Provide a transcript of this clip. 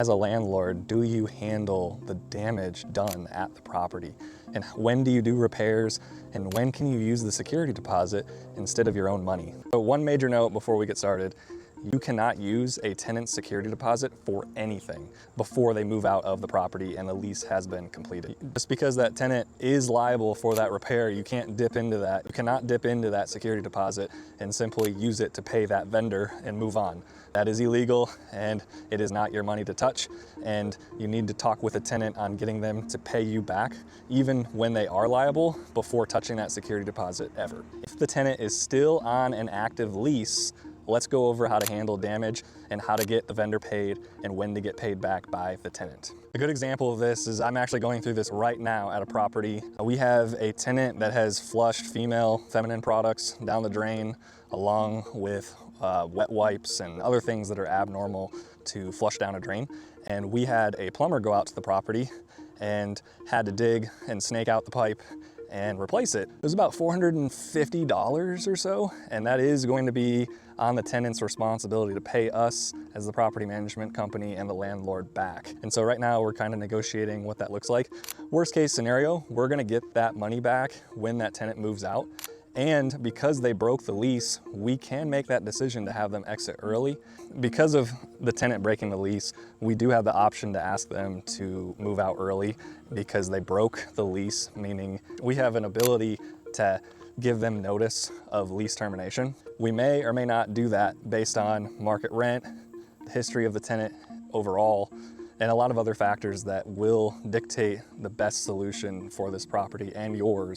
As a landlord, do you handle the damage done at the property? And when do you do repairs? And when can you use the security deposit instead of your own money? So one major note before we get started, you cannot use a tenant's security deposit for anything before they move out of the property and the lease has been completed. Just because that tenant is liable for that repair, you can't dip into that. You cannot dip into that security deposit and simply use it to pay that vendor and move on. That is illegal and it is not your money to touch, and you need to talk with a tenant on getting them to pay you back even when they are liable before touching that security deposit ever. If the tenant is still on an active lease, let's go over how to handle damage and how to get the vendor paid and when to get paid back by the tenant. A good example of this is I'm actually going through this right now at a property. We have a tenant that has flushed feminine products down the drain along with wet wipes and other things that are abnormal to flush down a drain. And we had a plumber go out to the property and had to dig and snake out the pipe and replace it. It was about $450 or so, and that is going to be on the tenant's responsibility to pay us as the property management company and the landlord back. And so right now we're kind of negotiating what that looks like. Worst case scenario, we're gonna get that money back when that tenant moves out. And because they broke the lease, we can make that decision to have them exit early. Because of the tenant breaking the lease, we do have the option to ask them to move out early because they broke the lease, meaning we have an ability to give them notice of lease termination. We may or may not do that based on market rent, the history of the tenant overall, and a lot of other factors that will dictate the best solution for this property and yours.